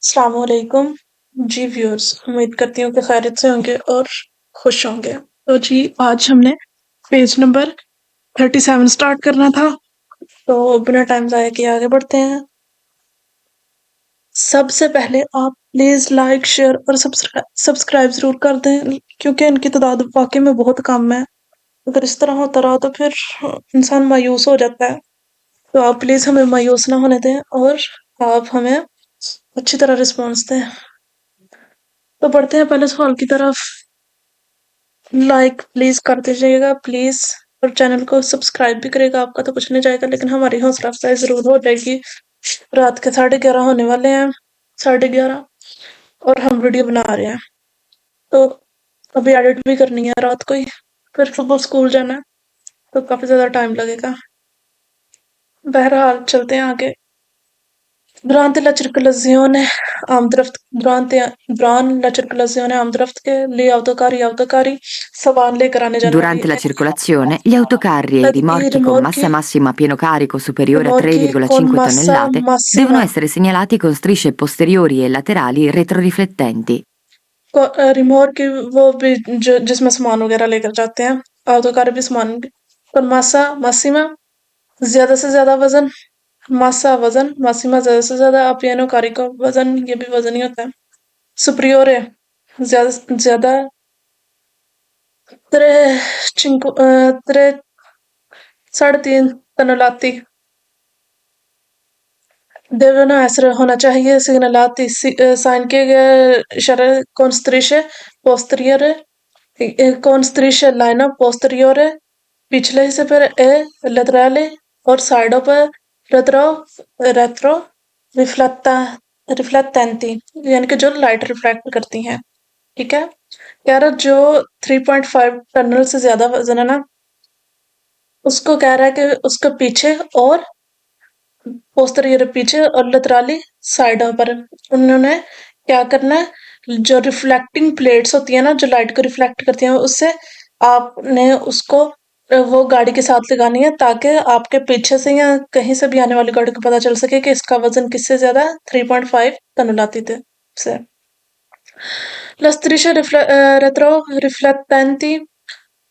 अस्सलामुअलैकुम जी व्यूअर्स, उम्मीद करती हूँ कि खैरियत से होंगे और खुश होंगे। तो जी आज हमने पेज नंबर 37 स्टार्ट करना था, तो बिना टाइम ज़ाया किए आगे बढ़ते हैं। सबसे पहले आप प्लीज़ लाइक शेयर और सब्सक्राइब ज़रूर कर दें, क्योंकि इनकी तादाद वाकई में बहुत कम है। अगर इस तरह होता रहा तो फिर इंसान मायूस हो जाता है। तो आप प्लीज़ हमें मायूस ना होने दें और आप हमें अच्छी तरह रिस्पॉन्स दें। तो बढ़ते हैं पहले सवाल की तरफ। लाइक प्लीज कर दीजिएगा प्लीज, और चैनल को सब्सक्राइब भी करेगा। आपका तो कुछ नहीं जाएगा, लेकिन हमारी हौसला अफजाई जरूर हो जाएगी। रात के 11:30 होने वाले हैं, 11:30, और हम वीडियो बना रहे हैं। तो अभी एडिट भी करनी है रात को ही, फिर सुबह स्कूल जाना है, तो काफी ज्यादा टाइम लगेगा। बहरहाल चलते हैं आगे। Durante la circolazione durante la circolazione के लिए autocarri सामान लेकर आने जाने वाली Durante la circolazione, gli autocarri e i i rimorchi con massa massima a pieno carico superiore a rimorchi con 3,5 massa tonnellate devono massima essere segnalati con strisce posteriori e laterali retroriflettenti. रिमोर्क वो भी जो जिसमें सामान वगैरह लेकर जाते हैं। autocar भी सामान con massa massima ज्यादा से ज्यादा वजन, मासा वजन, मासीमा ज्यादा से ज्यादा, अपियानो कारिको वजन, ये भी वजन ही होता है। सुप्रियोर है ज्यादा ज्यादा। त्रे त्रे 3.5 तनलाती देवना ऐसा होना चाहिए। सिग्नलाती साइन के इशारे कॉन्स्ट्रिशे पोस्teriore कॉन्स्ट्रिशे लाइनअप पोस्teriore पिछले हिस्से पर laterale और साइडों पर रेट्रो रेट्रो रिफ्लेक्टा रिफ्लेक्टेंटी, यानी कि जो लाइट रिफ्लेक्ट करती हैं। ठीक है, कह रहा जो 3.5 टनल से ज्यादा वजन है ना, उसको कह रहा है कि उसके पीछे और पोस्teriयर पीछे और लतराली साइडों पर उन्होंने क्या करना है, जो रिफ्लेक्टिंग प्लेट्स होती है ना, जो लाइट को रिफ्लेक्ट करती हैं, उससे आपने उसको वो गाड़ी के साथ लगानी है, ताकि आपके पीछे से या कहीं से भी आने वाली गाड़ी को पता चल सके कि इसका वजन किससे ज्यादा है, 3.5 टन लाती थे से। La striscia retroriflettenti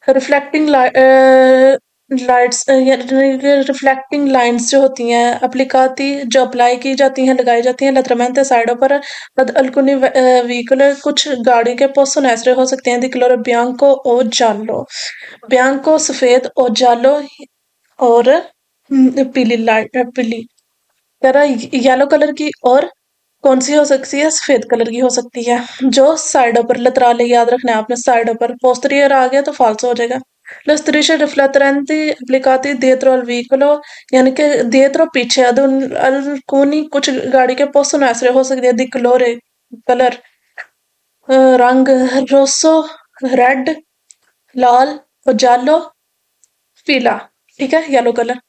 reflecting lights यानी रिफ्लेक्टिंग लाइंस जो होती हैं अप्लिकाती, जो अप्लाई की जाती हैं, लगाई जाती हैं लत्रमेंट साइडों पर अल्कुनी व्हीकल, कुछ गाड़ी के पोस्टन ऐसे हो सकते हैं। दी कलर बियांको ओ जालो, बियांको सफेद और जालो और पीली लाइट पीली, कह रहा येलो कलर की, और कौन सी हो सकती है, सफेद कलर की हो सकती है, जो साइडों पर लतराले, याद रखना है आपने, साइडों पर। पोस्टीरियर आ गया तो फाल्स हो जाएगा। La striscia rifletterenti applicati dietro al veicolo, यानी कि dietro पीछे, alcuni कुछ गाड़ी के possono essere हो सकती है di colore कलर, रंग रोसो रेड, लाल और जालो पीला। ठीक है, येलो कलर।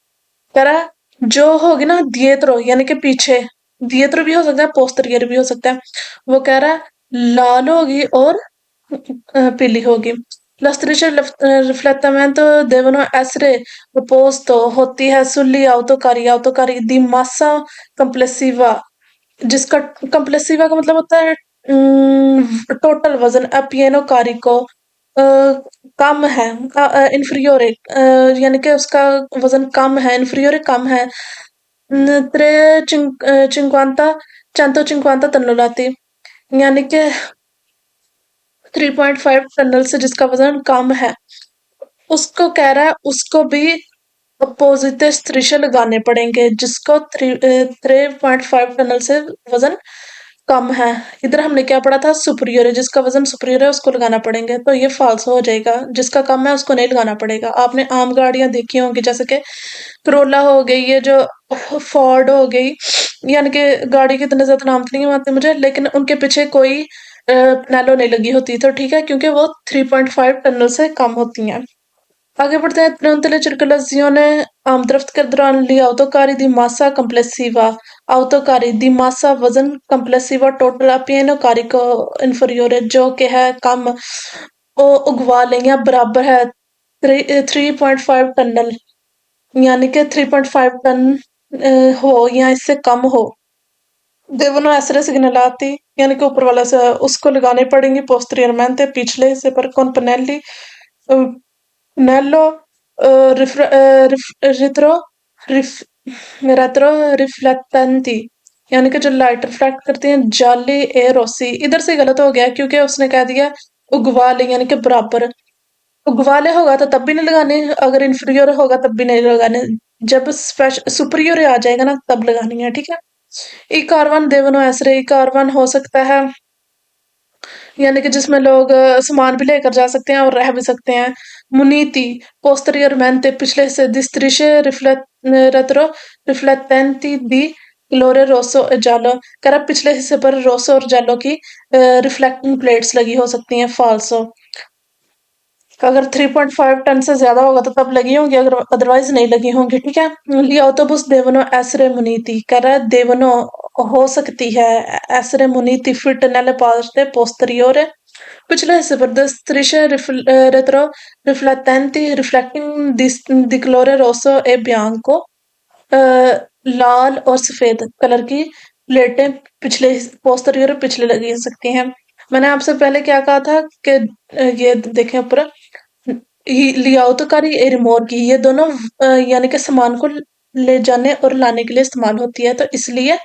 कह रहा है जो होगी ना दिएत्रो, यानी कि पीछे, दिएत्रो भी हो सकता है, पोस्teriयर भी हो सकता है। वो कह रहा है लाल होगी और पीली होगी। La striscia riflettamento devono essere proposto होती है सुली autocari di massa complessiva, जिसका complessiva का मतलब होता है टोटल वजन। अपियनो कारिको कम है, इन्फीरियोर यानी कि उसका वजन कम है, इन्फीरियोर कम है। त्रे चिंक्वांता 150 तन्नुलाती, यानी कि 3.5 टनल से जिसका वजन कम है, उसको कह रहा है उसको भी अपोजिट स्त्रिशल लगाने पड़ेंगे, जिसको 3.5 टनल से वजन कम है। इधर हमने क्या पढ़ा था, सुपरियर है, जिसका वजन सुपरियर है उसको लगाना पड़ेंगे, तो ये फाल्स हो जाएगा। जिसका कम है उसको नहीं लगाना पड़ेगा। आपने आम गाड़ियां देखी होंगी, जैसे कि करोला हो गई, ये जो फोर्ड हो गई, यानी कि गाड़ी के इतने ज्यादा नाम तो नहीं आते मुझे, लेकिन उनके पीछे कोई पैनलो नहीं लगी होती, तो ठीक है, क्योंकि वो 3.5 टनल से कम होती हैं। आगे बढ़ते हैं। Durante le circolazione आमदरफ्त के दौरान ली autocarri di massa complessiva, autocarri di massa वजन, complessiva total, appieno carico inferiore जो कि है कम, वो उगवा लें या बराबर है 3.5 टनल, यानी कि 3.5 टन हो या इससे कम हो। devono essere segnalati, यानी कि ऊपर वाला उसको लगाने पड़ेंगे posteriormente पिछले हिस्से पर con pannelli pannello retro retro riflettenti, यानी कि जो लाइट रिफ्लेक्ट करती हैं जाली ए रोसी। इधर से गलत हो गया क्योंकि उसने कह दिया उगवाले यानी कि बराबर। उगवाले होगा तो तब भी नहीं लगाने, अगर इंफीरियर होगा तब भी नहीं लगाने, जब सुपरियर आ जाएगा ना तब लगानी है, ठीक है। ई कारवन देवनो ऐसरे, ई कारवन हो सकता है यानी कि जिसमें लोग सामान भी लेकर जा सकते हैं और रह भी सकते हैं। मुनीति पोस्terior मेंते पिछले से districe retro riflettenti di colore rosso e giallo, कह रहा पिछले हिस्से पर रोसो और जालो की रिफ्लेक्टिंग प्लेट्स लगी हो सकती हैं फाल्सो। अगर 3.5 टन से ज्यादा होगा तो तब लगी होंगी, अगर अदरवाइज नहीं लगी होंगी, ठीक है। लियाओटोबुस देवनो एसरे मुनीति, कह रहा है देवनो हो सकती है एसरे मुनीति फिट नelle parte posteriore, पिछले हिस्से पर strisce retro riflettenti reflecting di colore rosso e bianco, लाल और सफेद कलर की प्लेटें पिछले पोस्terior पिछले लगी हो सकती हैं। मैंने आपसे पहले क्या कहा था कि ये देखें ऊपर लियाओ ए रिमोर की, ये दोनों यानी कि सामान को ले जाने और लाने के लिए इस्तेमाल होती है, तो इसलिए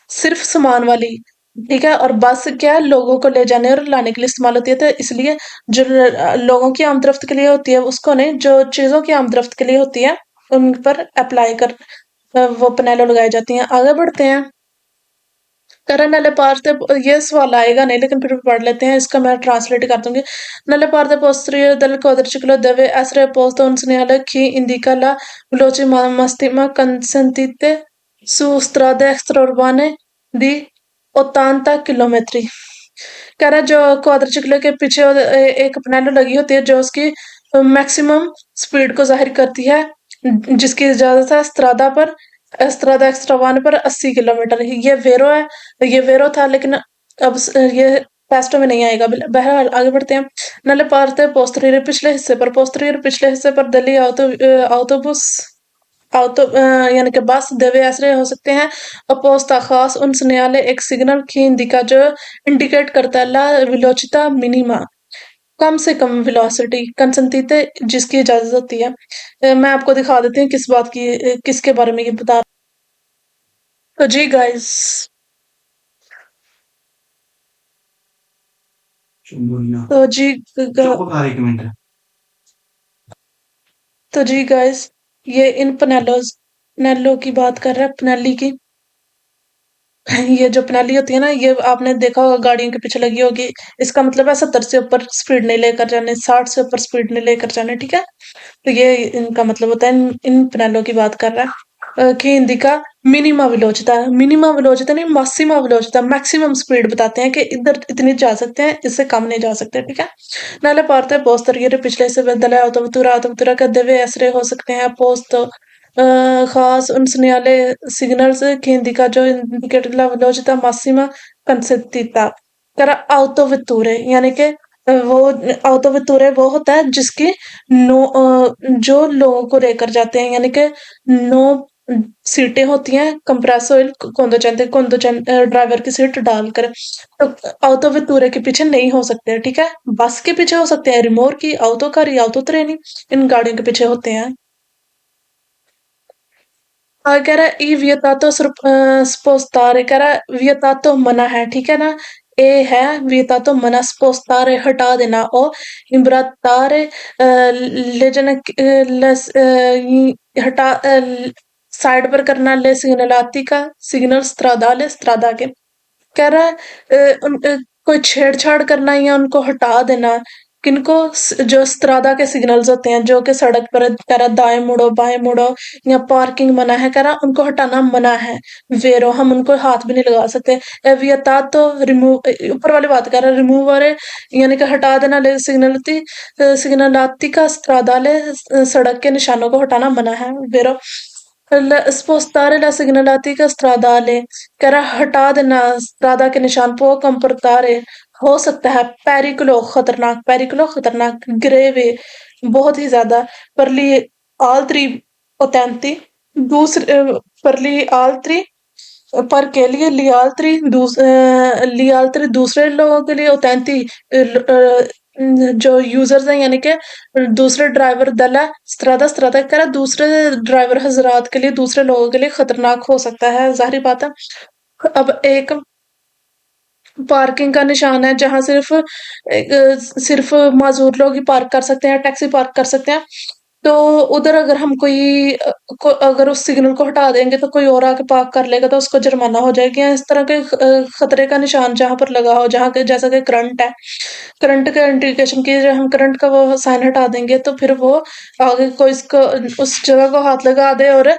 सिर्फ सामान वाली, ठीक है। और बस क्या है लोगों को ले जाने और लाने के लिए इस्तेमाल होती है, तो इसलिए जो लोगों की आमदरफ्त के लिए होती है उसको नहीं, जो चीजों की आमदरफ्त के लिए होती है उन पर अप्लाई कर वो पैनल लगाई जाती हैं। आगे बढ़ते हैं। करण नले पार्ते, ये सवाल आएगा नहीं लेकिन फिर भी पढ़ लेते हैं, इसका मैं ट्रांसलेट कर दूंगी। Nelle parte posteriori del quadriciclo deve essere posto un segnale che indica la velocità massima consentita su strade extraurbane di 80 kilometre. कह रहा है जो क्वाड्रिचिकल के पीछे एक पैनल लगी होती है जो उसकी मैक्सिमम स्पीड को जाहिर करती है, जिसकी इजाजत है स्त्रादा पर, स्त्रादा एक्स्ट्रावान पर 80 किलोमीटर। ये वेरो है, ये वेरो था लेकिन अब ये पेस्टो में नहीं आएगा। बहरहाल आगे बढ़ते हैं। नले पार्ते पोस्terior पिछले हिस्से पर, पोस्terior पिछले हिस्से पर दली autobus auto यानी कि बस देवे ऐसे हो सकते हैं। अपोस्ता खास उन सिग्नल एक सिग्नल की इंडिका जो इंडिकेट करता है ला वेलोसिटा मिनिमा, कम से कम वेलोसिटी कंसंटीते जिसकी इजाजत होती है। मैं आपको दिखा देती हूँ किस बात की किसके बारे में ये बता। तो जी गाइस, तो जी एक मिनट। तो जी गाइस, ये इन पनेलो की बात कर रहा है, पनेली की। ये जो पनेली होती है ना, ये आपने देखा होगा गाड़ियों के पीछे लगी होगी। इसका मतलब है 70 से ऊपर स्पीड नहीं लेकर जाने, 60 से ऊपर स्पीड नहीं लेकर जाने, ठीक है। तो ये इनका मतलब होता है, इन पनेलो की बात कर रहा है। कि हिंदी का मिनिमा वेलोसिटी नहीं मासिमा वेलोसिटी, मैक्सिमम स्पीड बताते हैं कि इधर इतनी जा सकते हैं, इससे कम नहीं जा सकते, ठीक है। नाले पारते पोस्टर ये पिछले से बदला autovettura का देवे ऐसरे हो सकते हैं पोस्ट खास उन सिग्नले सिग्नल्स che indica जो indicate la velocità massima consentita, करा autovetture यानी कि वो autovetture वो होता है जिसकी जो लोगों को लेकर जाते हैं, यानी कि नो सीटें होती हैं, कंप्रेस ऑयल कोंदोचेंट ड्राइवर की सीट डालकर। तो autovetture के पीछे नहीं हो सकते, ठीक है। बस के पीछे हो सकते हैं, रिमोर की auto car या auto treni इन गाड़ियों के पीछे होते हैं। कह रहा है ई वियतातो स्पोस्तारे, कह रहा है वियतातो मना है, ठीक है ना। ए है वियतातो मना, स्पोस्तारे हटा देना, ओ इम्ब्रातारे ले जाना हटा साइड पर करना, ले सिग्नलाती का सिग्नल स्त्रादा के। कह रहा है कोई छेड़छाड़ करना या उनको हटा देना, किनको जो स्त्रादा के सिग्नल्स होते हैं जो कि सड़क पर कह रहा दाएं मुड़ो बाएं मुड़ो या पार्किंग मना है, कह रहा उनको हटाना मना है। वेरो हम उनको हाथ भी नहीं लगा सकते। एवियता तो रिमूव ऊपर वाली बात कर रहा है, रिमूव और यानी कि हटा देना, ले सिग्नलाती का स्त्रादा ले सड़क के निशानों को हटाना मना है। वेरो spostare la segnaletica stradale, कह रहा हटा देना स्त्रादा के निशान को, कंपर्तारे हो सकता है, पेरिकुलो खतरनाक, ग्रेवे बहुत ही ज्यादा, परली आल्त्री ओतेंती दूसरे परली आल्त्री perché gli altri दूसरे लोगों के लिए utenti जो यूजर्स हैं यानी कि दूसरे ड्राइवर दल है स्त्रादा कह रहा दूसरे ड्राइवर हजरात के लिए दूसरे लोगों के लिए खतरनाक हो सकता है जाहिर बात है अब एक पार्किंग का निशान है जहां सिर्फ माजूर लोग ही पार्क कर सकते हैं टैक्सी पार्क कर सकते हैं तो उधर अगर हम अगर उस सिग्नल को हटा देंगे तो कोई और आके पार्क कर लेगा तो उसको जुर्माना हो जाएगा इस तरह के खतरे का निशान जहां पर लगा हो जहां के जैसा कि करंट का इंडिकेशन की हम करंट का वो साइन हटा देंगे तो फिर वो आगे कोई इसको उस जगह को हाथ लगा दे और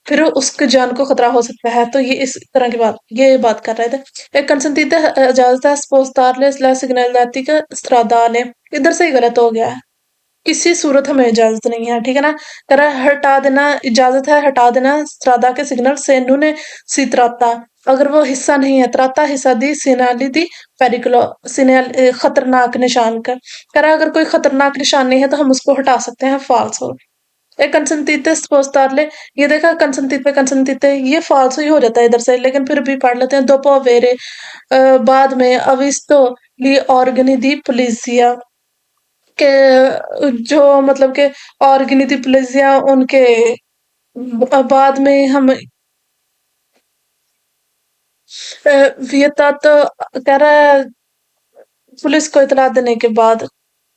फिर उसके जान को खतरा हो सकता है तो ये बात कर रहे थे e consentite इजाजत spostare la segnaletica stradale इधर से ही गलत हो गया है किसी सूरत हमें इजाजत नहीं है ठीक है ना करा हटा देना इजाजत है हटा देना स्त्रादा के सिग्नल से ने सी त्राता अगर वो हिस्सा नहीं है त्राता हिस्सा दी सिनाली दी पेरिकुलो खतरनाक निशान का करा अगर कोई खतरनाक निशान नहीं है तो हम उसको हटा सकते हैं फॉल्स हो ए कंसंतीते स्पोस्तारले ये देखा कंसंतीते कंसंतीते ये फॉल्स ही हो जाता है इधर से लेकिन फिर भी पढ़ लेते हैं दोपो वेरे बाद में अविस्तो ली ऑर्गनी दी पुलिसिया के जो मतलब के ऑर्गनी दी पुलिसिया उनके बाद में हम वियता तो कह रहा है पुलिस को इतला देने के बाद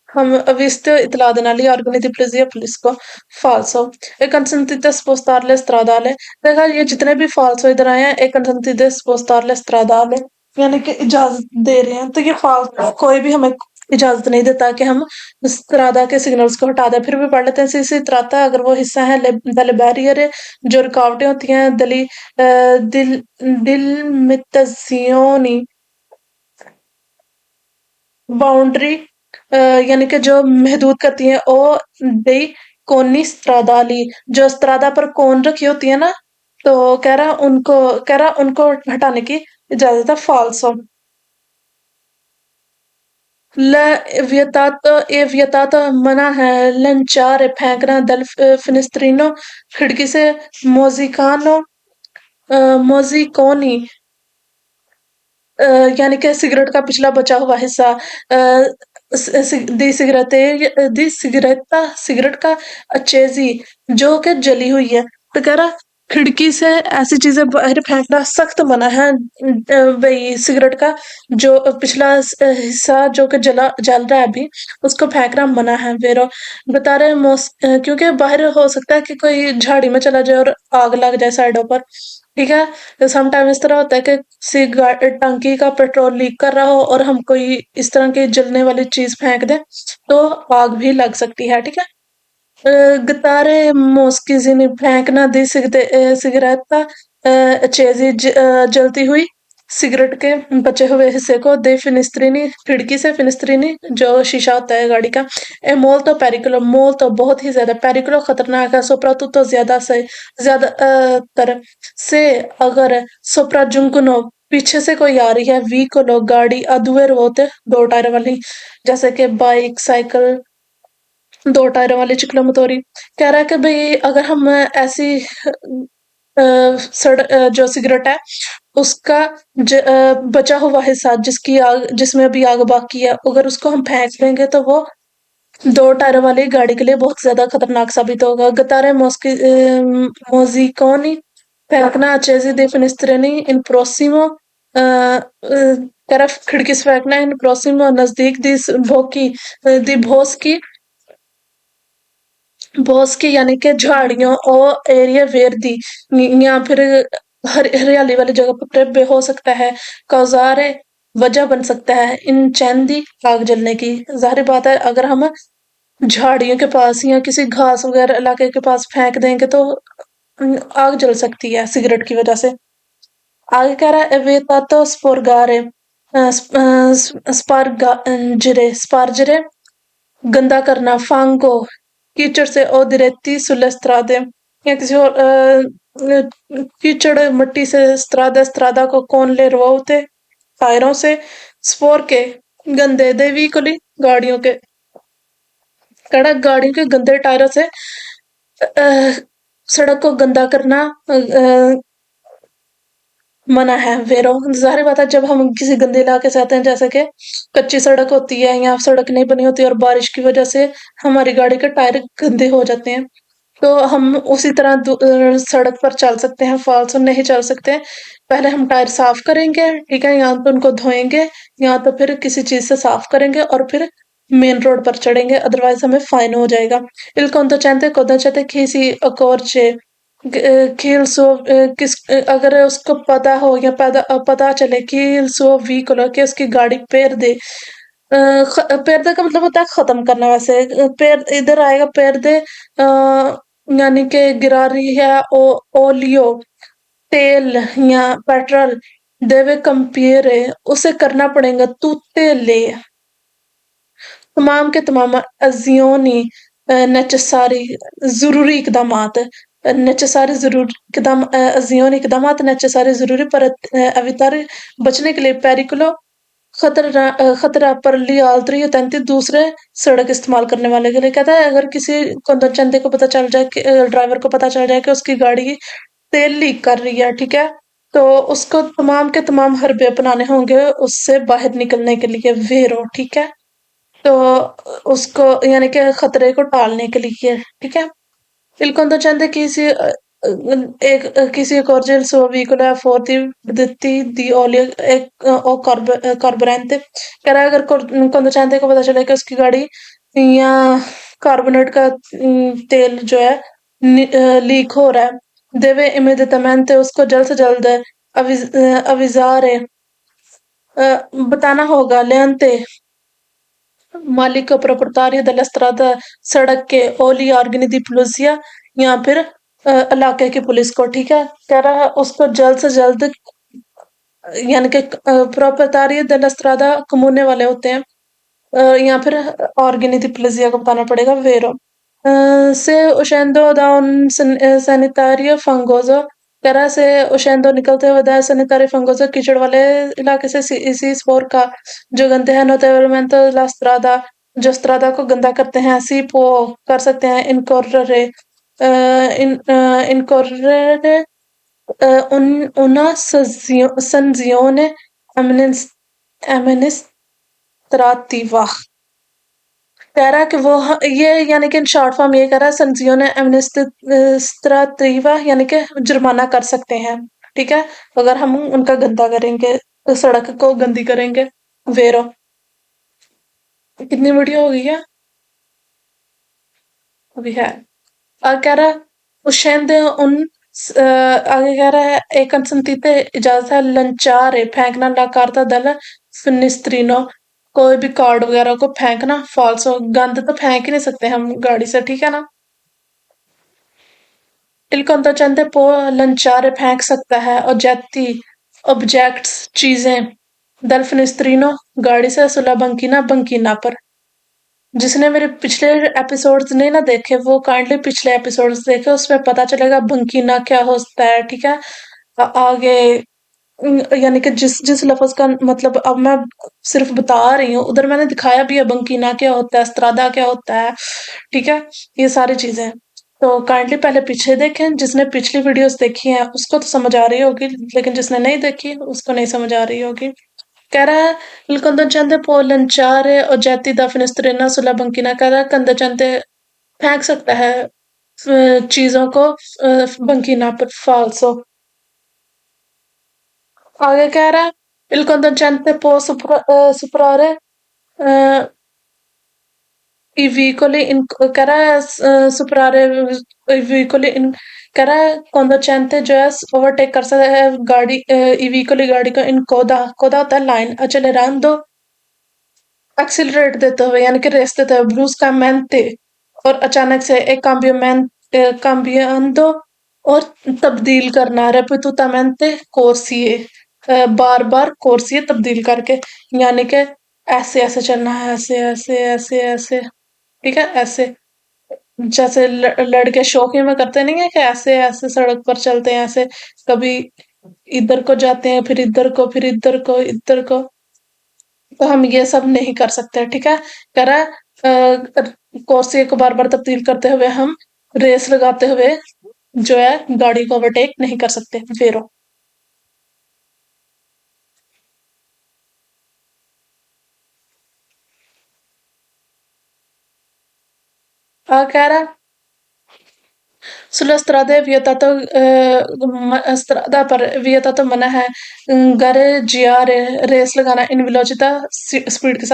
हम visto इतला देना ली ऑर्गेनी दी पुलिस पुलिस को falso e consentite spostarle stradale देखा ये जितने भी falso इधर आए हैं e consentite spostarle stradale यानी कि इजाजत दे रहे हैं तो ये falso कोई भी हमें इजाजत नहीं देता कि हम स्त्रादा के सिग्नल्स को हटा दें फिर भी पढ़ लेते हैं सी त्राता अगर वो हिस्सा है दल बैरियर जो रुकावटें होती हैं दिल दिल मितजियोनी बाउंड्री यानी कि जो महदूद करती है ओ दे कोनी स्त्रादाली जो स्त्रादा पर कौन रखी होती है ना तो कह रहा उनको हटाने की इजाजत है फाल्सो ल वियतातो मना है लंचारे फेंकना दल फिनिस्त्रीनो खिड़की से मोजिकानो मोजिकोनी यानी कि सिगरेट का पिछला बचा हुआ हिस्सा दी सिगरेट का अचेजी जो कि जली हुई है तो कह रहा खिड़की से ऐसी चीजें बाहर फेंकना सख्त मना है वही सिगरेट का जो पिछला हिस्सा जो कि जल रहा है अभी उसको फेंकना मना है वेरो बता रहे क्योंकि बाहर हो सकता है कि कोई झाड़ी में चला जाए और आग लग जाए साइडों पर ठीक है तो समटाइम इस तरह होता है कि टंकी का पेट्रोल लीक कर रहा हो और हम कोई इस तरह की जलने वाली चीज फेंक दें तो आग भी लग सकती है ठीक है गतारे मोस्किज़ फेंकना दी सिगरेटा चेज़ी जलती हुई सिगरेट के बचे हुए हिस्से को दे फिनिस्त्रीनी खिड़की से फिनिस्त्रीनी जो शीशा होता है गाड़ी का ए मोल तो पेरिकुलो मोल तो बहुत ही ज्यादा पेरिकुलो खतरनाक है सोप्रातु तो ज्यादा तर से अगर सोप्राजुंकुनो पीछे से कोई आ रही है वी को लोग गाड़ी अधुएर होते दो टायर वाली जैसे कि बाइक साइकिल दो टायरों वाली चिकना मतोरी कह रहा है कि भाई अगर हम ऐसी जो सिगरेट है उसका बचा हुआ हिस्सा जिसमें अभी आग बाकी है अगर उसको हम फेंक देंगे तो वो दो टायरों वाली गाड़ी के लिए बहुत ज्यादा खतरनाक साबित होगा गतारे मोजिकोनी फेंकना अच्छे दे फिनिस्त्रेनी इन प्रोसिमो तरफ खिड़की से फेंकना इन प्रोसिमो नजदीक दी भोस की बॉस के यानी कि झाड़ियों और एरिया वेयर दी या फिर हरियाली वाली जगह पर ट्रिप हो सकता है कौजार वजह बन सकता है इन चैंदी आग जलने की जाहिर बात है अगर हम झाड़ियों के पास या किसी घास वगैरह इलाके के पास फेंक देंगे तो आग जल सकती है सिगरेट की वजह से आगे कह रहा है वेता तो स्पोरगारे स्पार्जरे गंदा करना फांको कीचड़ से ओ diretti sulle strade या किसी और कीचड़ मिट्टी से स्त्रादा को कौन ले रवाते टायरों से स्पोर के गंदे देवी कुली गाड़ियों के कड़क गाड़ियों के गंदे टायरों से सड़क को गंदा करना मना है वेरो। ज़ाहिर बात है जब हम किसी गंदे इलाके से आते हैं, जैसे कि कच्ची सड़क होती है या सड़क नहीं बनी होती और बारिश की वजह से हमारी गाड़ी के टायर गंदे हो जाते हैं, तो हम उसी तरह सड़क पर चल सकते हैं, फालतू नहीं चल सकते। पहले हम टायर साफ करेंगे, ठीक है, या तो उनको धोएंगे या तो फिर किसी चीज से साफ करेंगे और फिर मेन रोड पर चढ़ेंगे, अदरवाइज हमें फाइन हो जाएगा। Il conducente किसी accorge che il suo अगर उसको पता हो या पता चले कि il suo veicolo कि उसकी गाड़ी perde, perde का मतलब होता है खत्म करना। वैसे पेर इधर आएगा perde, यानी कि गिरा रही है ओलियो तेल या पेट्रोल, deve cambiare उसे करना पड़ेगा tutte le तमाम के तमाम अज़ियोनी necessari ज़रूरी इक़दामात, necessari ज़रूरी अज़ियोनी इक़दामात necessari ज़रूरी पर evitare बचने के लिए pericolo खतरा पर ली altri utenti दूसरे सड़क इस्तेमाल करने वाले के लिए। कहता है अगर किसी conducente को पता चल जाए कि ड्राइवर को पता चल जाए कि उसकी गाड़ी तेल लीक कर रही है, ठीक है, तो उसको तमाम के तमाम हरबे अपनाने होंगे उससे बाहर निकलने के लिए, वेरो, ठीक है। तो उसको यानी कि खतरे को टालने के लिए, ठीक है। Il conducente किसी एक और जेल सो व्हीकुलर फोर्टी देती दी olio o carburante, कह रहा है अगर conducente को पता चले कि उसकी गाड़ी या कार्बोनेट का तेल जो है लीक हो रहा है, deve immediatamente उसको जल्द से जल्द avisare बताना होगा लेंते मालिक proprietario della strada सड़क के ओली ऑर्गेनी दी पुलिसिया या फिर इलाके की पुलिस को, ठीक है। कह रहा है उसको जल्द से जल्द, यानी कि proprietario della strada कमूने वाले होते हैं, या फिर ऑर्गेनी दी पुलिसिया को बताना पड़ेगा, वेरो। से uscendo da un sanitario fangoso, कह रहा है से uscendo निकलते हुए da sanitario fangoso कीचड़ वाले इलाके से इसी स्पोर का जो गंदे हैं notevolmente la strada जो स्त्रादा को गंदा करते हैं, ऐसी पो कर सकते हैं incorrere incorrere una sanzione amministrativa। कह रहा है कि वो ये यानी कि इन शॉर्ट फॉर्म ये कह रहा है संजीवने एमनिस्ट्रेटिवा यानी कि जुर्माना कर सकते हैं, ठीक है, अगर हम उनका गंदा करेंगे, सड़क को गंदी करेंगे, वेरो। कितनी वीडियो हो गई है अभी है। और कह रहा है उशेंदे आगे कह रहा है एक कंसंतीते इजाजत है लंचारे फेंकना ला कार्ता दल फिनिस्त्रीनो, कोई भी कार्ड वगैरह को फेंकना, फॉल्सो गंद तो फेंक ही नहीं सकते हम गाड़ी से, ठीक है ना। इल्कोंतो चंदे पो लंचारे फेंक सकता है और जाती ऑब्जेक्ट्स चीजें दल फिनिस्त्रीनो गाड़ी से सुला बंकीना बंकीना पर। जिसने मेरे पिछले एपिसोड्स नहीं ना देखे वो काइंडली पिछले एपिसोड्स देखे, उसमें पता चलेगा बंकीना क्या होता है, ठीक है। आगे यानी कि जिस जिस लफ्ज का मतलब अब मैं सिर्फ बता रही हूँ, उधर मैंने दिखाया भी है बंकीना क्या होता है, स्त्रादा क्या होता है, ठीक है, ये सारी चीजें। तो काइंडली पहले पीछे देखें, जिसने पिछली वीडियोस देखी हैं उसको तो समझ आ रही होगी, लेकिन जिसने नहीं देखी उसको नहीं समझ आ रही होगी। कह रहा है il conducente può lanciare oggetti da finestrina sulla banchina, कह रहा है कंदचंते फेंक सकता है चीजों को बंकीना पर, फाल्सो। आगे कह रहा है il conducente può superare i veicoli in कह रहा है superare i veicoli in, कह रहा है conducente जो है ओवरटेक कर सकता है गाड़ी i veicoli गाड़ी को इन कोदा कोदा होता है लाइन accelerando एक्सिलरेट देते हुए यानी कि रेस देते हुए, ब्रूस्कामेंटे और अचानक से एक cambiando और तब्दील करना, रिपीटुतamente corsie बार बार कोर्सिए तब्दील करके, यानी कि ऐसे ऐसे चलना है, ऐसे ऐसे ऐसे ऐसे, ठीक है, ऐसे जैसे लड़के शौकिया में करते नहीं है कि ऐसे ऐसे सड़क पर चलते हैं, ऐसे कभी इधर को जाते हैं फिर इधर को फिर इधर को इधर को, तो हम ये सब नहीं कर सकते, ठीक है। कह रहा है कोर्सिए को बार बार तब्दील करते हुए हम रेस लगाते हुए जो है गाड़ी को ओवरटेक नहीं कर सकते, फेरो। keh raha है sulla strada è vietato, strada per vietato मना है गारे रेस लगाना इन वेलोसिटा स्पीड के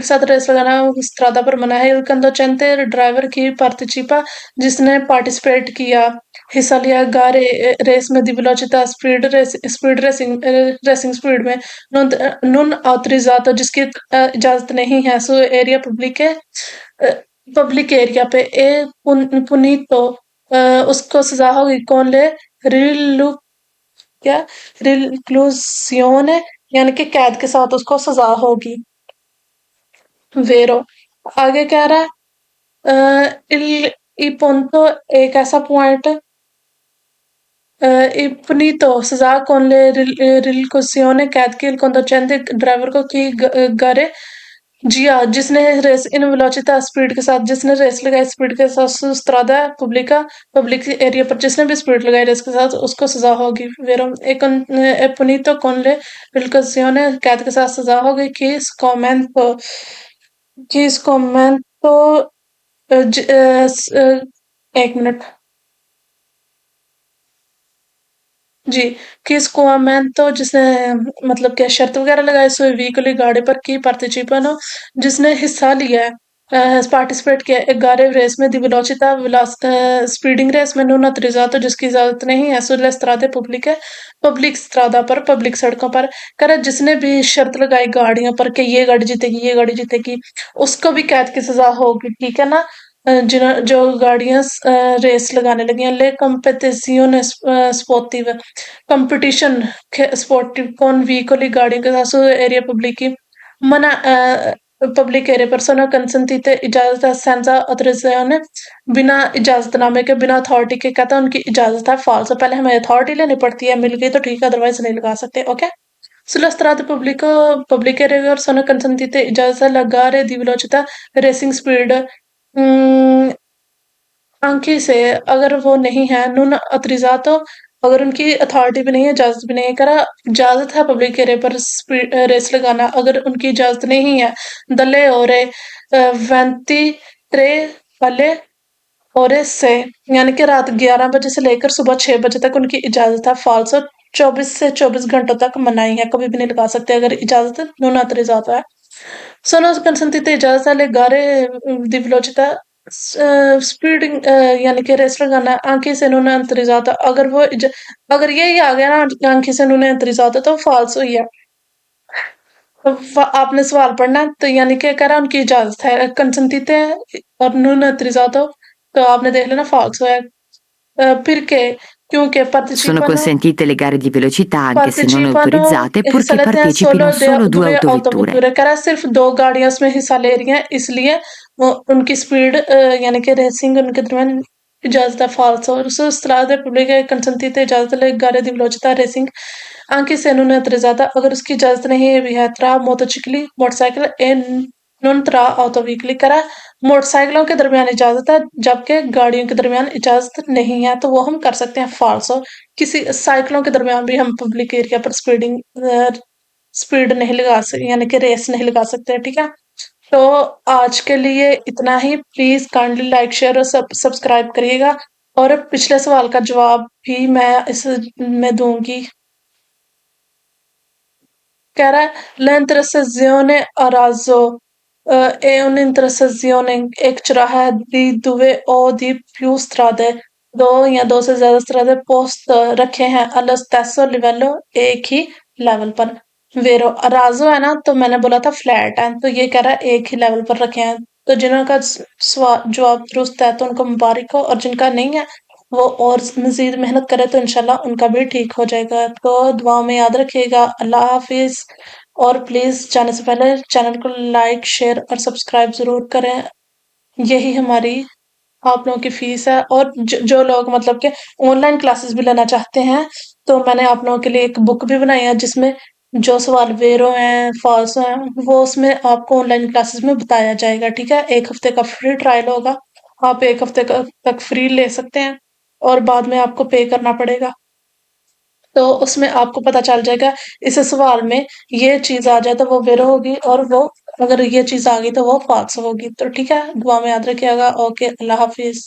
साथ रेस लगाना स्ट्रादा पर मना है कंदोचेंते ड्राइवर की पार्टिचिपा जिसने पार्टिसिपेट किया हिस्सा लिया गारे रेस में दी वेलोसिटा स्पीड रेसिंग स्पीड में नॉन ऑथराइजातो जिसकी इजाजत नहीं है सो एरिया पब्लिक एरिया पे पुनीतो उसको सजा होगी कौन ले रिलू क्या रिक्लूसियोने यानी कि कैद के साथ उसको सजा होगी वेरो आगे कह रहा है इपोंतो एक ऐसा पॉइंट इपनीतो सजा con le रिलकुसियोने कैद की il conducente ड्राइवर को की गरे जिया जिसने रेस इन वेलोसिटा स्पीड के साथ जिसने रेस लगाई स्पीड के साथ स्ट्रादा पब्लिक एरिया पर जिसने भी स्पीड लगाई रेस के साथ उसको सजा होगी वेरो एक पुनीतो con le रिलकुसियोने कैद के साथ सजा होगी कि इस कमेंट तो एक मिनट जी किस तो जिसने मतलब क्या शर्त वगैरह लगाई सो व्हीकल गाड़ी पर की पार्टिसिपेंट हो जिसने हिस्सा लिया है पार्टिसिपेट किया एक गाड़ी रेस में दी वेलोसिटा स्पीडिंग रेस में नून तो जिसकी इजाजत नहीं है सुले स्त्रादे पब्लिक स्त्रादा पर पब्लिक सड़कों पर कर जिसने भी शर्त लगाई गाड़ियों पर कि ये गाड़ी जीतेगी उसको भी कैद की सजा होगी ठीक है ना जो गाड़ियां रेस लगाने लगी हैं ले competizione sportive कंपटीशन स्पोर्टिव कौन व्हीकल गाड़ियों के साथ एरिया पब्लिक की मना पब्लिक एरिया पर सोना कंसंटीते इजाजत सेंसा ऑथराइजेशन बिना इजाजतनामे के बिना अथॉरिटी के कहता है उनकी इजाजत है फॉल्स पहले हमें अथॉरिटी लेनी पड़ती है मिल गई तो ठीक है अदरवाइज नहीं लगा सकते okay sulla strada pubbliche sono consentite इजाजत लगare di velocità racing speed आंखी से अगर वो नहीं है नून अतरिजातो अगर उनकी अथॉरिटी भी नहीं है इजाजत भी नहीं है करा इजाजत है पब्लिक एरिया पर रेस लगाना अगर उनकी इजाजत नहीं है दले और वैंती त्रे पले और से यानी कि रात 11 बजे से लेकर सुबह 6 बजे तक उनकी इजाजत है फॉल्सो 24 घंटों तक मनाई है कभी भी नहीं लगा सकते अगर इजाजत नून अतरिजातो है sono consentite इजाजत है गारे दी वेलोसिटा स्पीडिंग यानी कि रेस लगाना आंखी से नून अंतरिजात अगर वो अगर यही आ गया ना आंखी से नून अंतरिजात तो फॉल्स हुई है तो आपने सवाल पढ़ना तो यानी कि कह रहा उनकी इजाजत है कंसंटीते और नून अंतरिजातो तो आपने देख लेना फॉल्स हुआ है फिर के क्योंकि Sono partecipano consentite le gare di velocità anche se non partecipano autorizzate हिस्सा purché लेते हैं partecipino solo due due autovetture. autovetture कह रहा है सिर्फ 2 गाड़ियां उसमें हिस्सा ले रही हैं इसलिए वो उनकी स्पीड यानी कि रेसिंग उनके दरमियान इजाजत है falso su strade pubbliche consentite इजाजत ले गाड़ी दी velocità racing anche se non è autorizzata अगर उसकी इजाजत नहीं है भी है tra motorcycle e non tra autovehicoli करा मोटरसाइकिलों के दरमियान इजाजत है जबकि गाड़ियों के दरमियान इजाजत नहीं है तो वो हम कर सकते हैं falso किसी साइकिलों के दरमियान भी हम पब्लिक एरिया पर स्पीड नहीं लगा सकते यानी कि रेस नहीं लगा सकते ठीक है तो आज के लिए इतना ही प्लीज काइंडली लाइक शेयर और सब्सक्राइब करिएगा और पिछले सवाल का जवाब भी मैं इस में दूंगी कह रहा है l'intersezione a razzo è un'intersezione एक चौराहा है di due o di più strade दो या दो से ज्यादा strade post रखे हैं allo stesso livello एक ही लेवल पर वेरो राजो है ना तो मैंने बोला था फ्लैट है तो ये कह रहा है एक ही लेवल पर रखे हैं तो जिनका जवाब दुरुस्त है तो उनको मुबारक हो और जिनका नहीं है वो और मजीद मेहनत करे तो इंशाल्लाह उनका भी ठीक हो जाएगा तो दुआ में याद रखिएगा अल्लाह हाफिज और प्लीज जाने से पहले चैनल को लाइक शेयर और सब्सक्राइब जरूर करें यही हमारी आप लोगों की फीस है और जो लोग मतलब कि ऑनलाइन क्लासेस भी लेना चाहते हैं तो मैंने आप लोगों के लिए एक बुक भी बनाई है जिसमें जो सवाल वेरो हैं फॉल्स हैं वो उसमें आपको ऑनलाइन क्लासेस में बताया जाएगा ठीक है 1 हफ्ते का फ्री ट्रायल होगा आप 1 हफ्ते तक फ्री ले सकते हैं और बाद में आपको पे करना पड़ेगा तो उसमें आपको पता चल जाएगा इस सवाल में ये चीज आ जाए तो वो वेरो होगी और वो अगर ये चीज़ आ गई तो वो फ़ॉल्स होगी। तो ठीक है, दुआ में याद रखिएगा। ओके, अल्लाह हाफ़िज़।